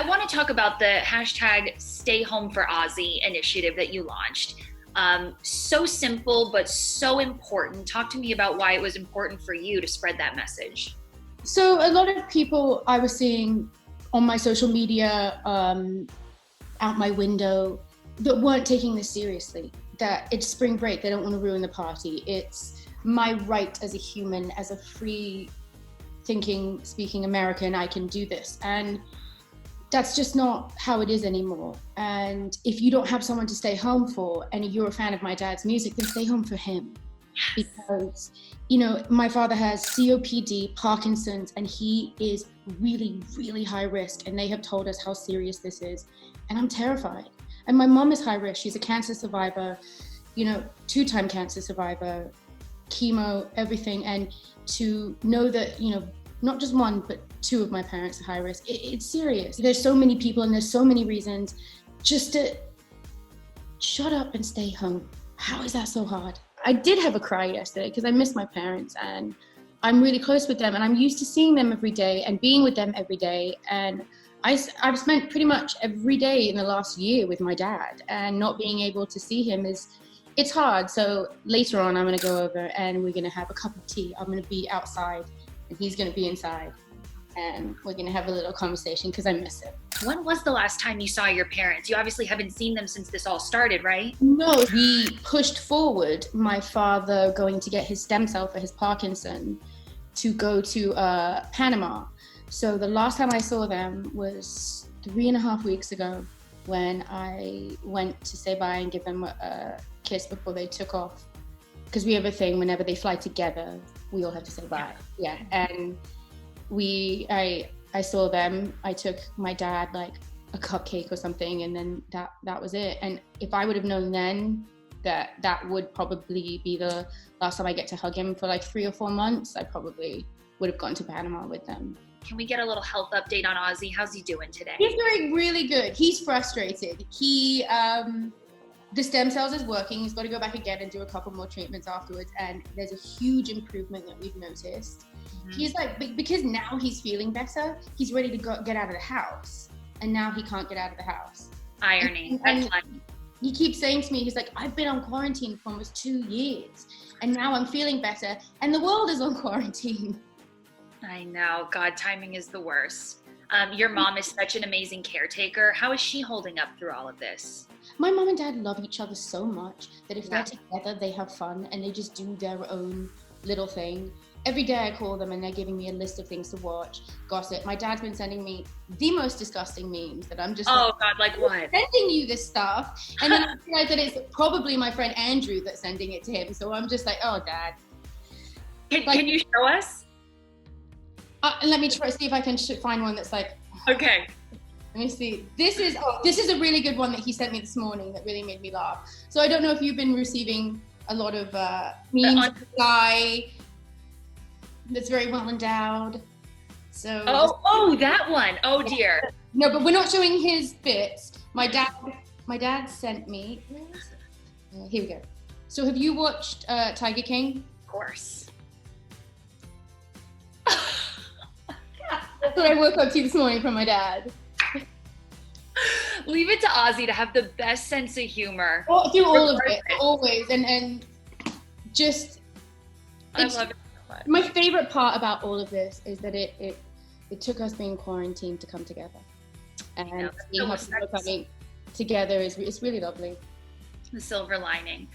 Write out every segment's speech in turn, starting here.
I want to talk about the hashtag Stay Home for Ozzy initiative that you launched. So simple, but so important. Talk to me about why it was important for you to spread that message. So a lot of people I was seeing on my social media, out my window, that weren't taking this seriously, that it's spring break, they don't want to ruin the party. It's my right as a human, as a free thinking, speaking American, I can do this. And that's just not how it is anymore. And if you don't have someone to stay home for, and you're a fan of my dad's music, then stay home for him. Yes. Because, you know, my father has COPD, Parkinson's, and he is really, really high risk. And they have told us how serious this is. And I'm terrified. And my mom is high risk. She's a cancer survivor, you know, 2-time cancer survivor, chemo, everything. And to know that, you know, not just one, but 2 of my parents are high risk, it's serious. There's so many people and there's so many reasons just to shut up and stay home. How is that so hard? I did have a cry yesterday because I miss my parents and I'm really close with them and I'm used to seeing them every day and being with them every day. And I've spent pretty much every day in the last year with my dad, and not being able to see him it's hard. So later on, I'm going to go over and we're going to have a cup of tea. I'm going to be outside and he's going to be inside and we're going to have a little conversation because I miss him. When was the last time you saw your parents? You obviously haven't seen them since this all started, right? No, we pushed forward my father going to get his stem cell for his Parkinson to go to Panama. So the last time I saw them was 3.5 weeks ago when I went to say bye and give them a kiss before they took off. Because we have a thing, whenever they fly together, we all have to say bye. Yeah, and I saw them. I took my dad like a cupcake or something, and then that was it. And if I would have known then that would probably be the last time I get to hug him for like 3 or 4 months, I probably would have gone to Panama with them. Can we get a little health update on Ozzy? How's he doing today? He's doing really good. He's frustrated. The stem cells is working. He's got to go back again and do a couple more treatments afterwards. And there's a huge improvement that we've noticed. Mm-hmm. He's like, because now he's feeling better, he's ready to get out of the house. And now he can't get out of the house. Irony. That's funny. He keeps saying to me, he's like, I've been on quarantine for almost 2 years. And now I'm feeling better. And the world is on quarantine. I know. God, timing is the worst. Your mom is such an amazing caretaker. How is she holding up through all of this? My mom and dad love each other so much that if they're together, they have fun and they just do their own little thing. Every day I call them and they're giving me a list of things to watch, gossip. My dad's been sending me the most disgusting memes that I'm just God, like what? Sending you this stuff. And then I realize that it's probably my friend Andrew that's sending it to him. So I'm just like, oh, Dad. Can you show us? Let me try see if I can find one that's like. Okay. Let me see. This is a really good one that he sent me this morning that really made me laugh. So I don't know if you've been receiving a lot of memes of a guy that's very well endowed. So. Oh, that one. Oh dear. No, but we're not showing his bits. My dad sent me. Here we go. So have you watched Tiger King? Of course. That's what I woke up to this morning from my dad. Leave it to Ozzy to have the best sense of humor. Well, through all of it, always, and just. I love it so much. My favorite part about all of this is that it took us being quarantined to come together, and seeing how people coming together is really lovely. The silver lining.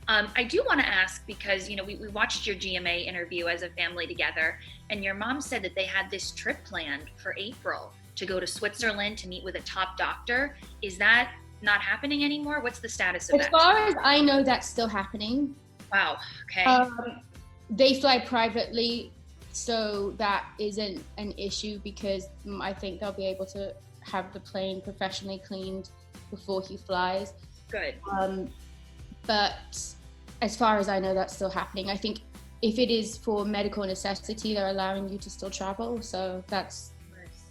I do want to ask because, we watched your GMA interview as a family together, and your mom said that they had this trip planned for April to go to Switzerland to meet with a top doctor. Is that not happening anymore? What's the status of that? As far as I know, that's still happening. Wow. Okay. They fly privately, so that isn't an issue because I think they'll be able to have the plane professionally cleaned before he flies. Good. But as far as I know, that's still happening. I think if it is for medical necessity, they're allowing you to still travel. So that's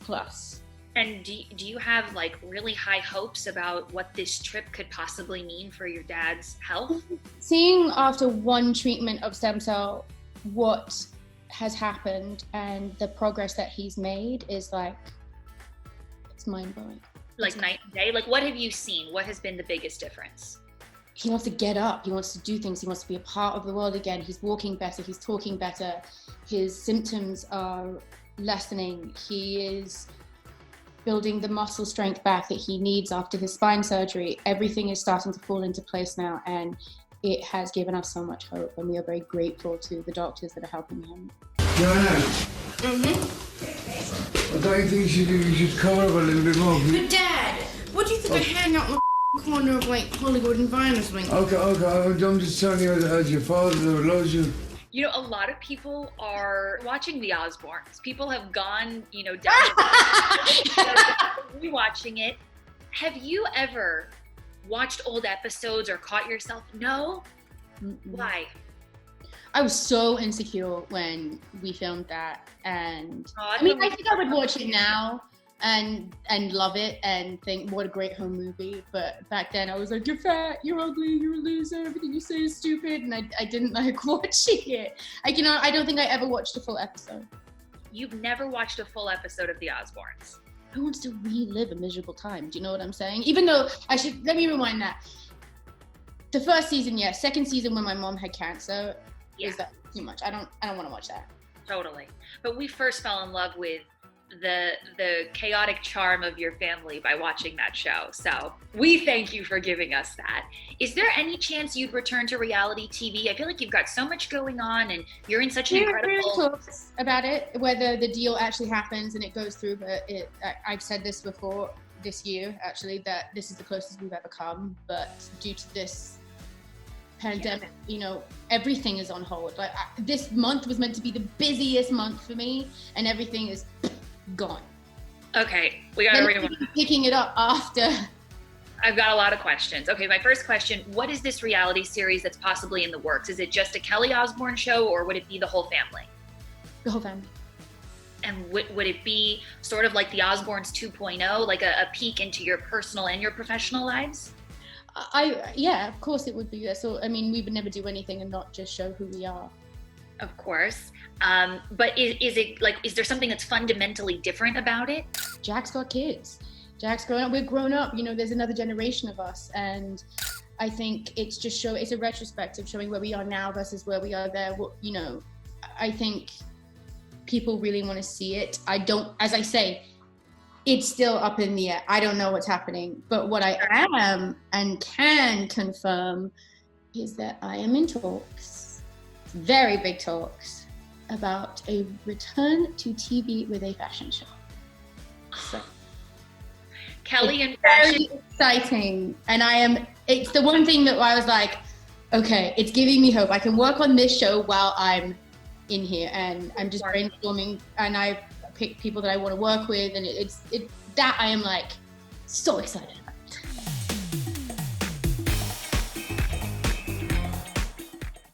plus. And do you have like really high hopes about what this trip could possibly mean for your dad's health? Seeing after one treatment of stem cell, what has happened and the progress that he's made is like, It's mind-blowing. Like night and day? Like what have you seen? What has been the biggest difference? He wants to get up. He wants to do things. He wants to be a part of the world again. He's walking better. He's talking better. His symptoms are lessening. He is building the muscle strength back that he needs after his spine surgery. Everything is starting to fall into place now, and it has given us so much hope, and we are very grateful to the doctors that are helping him. Joanna. Don't you think you should cover up a little bit more? But Dad, what do you think I hang out in the corner of like Hollywood and Vine or something? Okay, I'm just telling you as your father that loves you. You know, a lot of people are watching the Osbournes. People have gone, you know, down rewatching it. Have you ever watched old episodes or caught yourself? No? Mm-mm. Why? I was so insecure when we filmed that, and Oh, I mean, I think I would watch it now and love it and think what a great home movie. But back then, I was like, "You're fat, you're ugly, you're a loser. Everything you say is stupid," and I didn't like watching it. Like, you know, I don't think I ever watched a full episode. You've never watched a full episode of the Osbournes. Who wants to relive a miserable time? Do you know what I'm saying? Even though let me rewind that. The first season, yes. Second season, when my mom had cancer. Yeah. Is that too much? I don't want to watch that. Totally. But we first fell in love with the chaotic charm of your family by watching that show. So we thank you for giving us that. Is there any chance you'd return to reality TV? I feel like you've got so much going on and you're in such an incredible... talks about it, whether the deal actually happens and it goes through, but I've said this before this year, actually, that this is the closest we've ever come, but due to this pandemic, you know, everything is on hold. Like this month was meant to be the busiest month for me, and everything is gone. Okay, we gotta rewind. Picking it up after. I've got a lot of questions. Okay, my first question, what is this reality series that's possibly in the works? Is it just a Kelly Osbourne show, or would it be the whole family? The whole family. And would it be sort of like the Osbournes 2.0, like a peek into your personal and your professional lives? Yeah, of course it would be. So, I mean, we would never do anything and not just show who we are. Of course. But is there something that's fundamentally different about it? Jack's got kids. Jack's grown up. We're grown up. You know, there's another generation of us. And I think it's a retrospective showing where we are now versus where we are there. You know, I think people really want to see it. As I say, it's still up in the air. I don't know what's happening. But what I am and can confirm is that I am in talks, very big talks, about a return to TV with a fashion show. So, Kelly and fashion. Very exciting. And it's the one thing that I was like, okay, it's giving me hope. I can work on this show while I'm in here, and I'm just brainstorming, and I've picked people that I want to work with, and that I am like so excited about.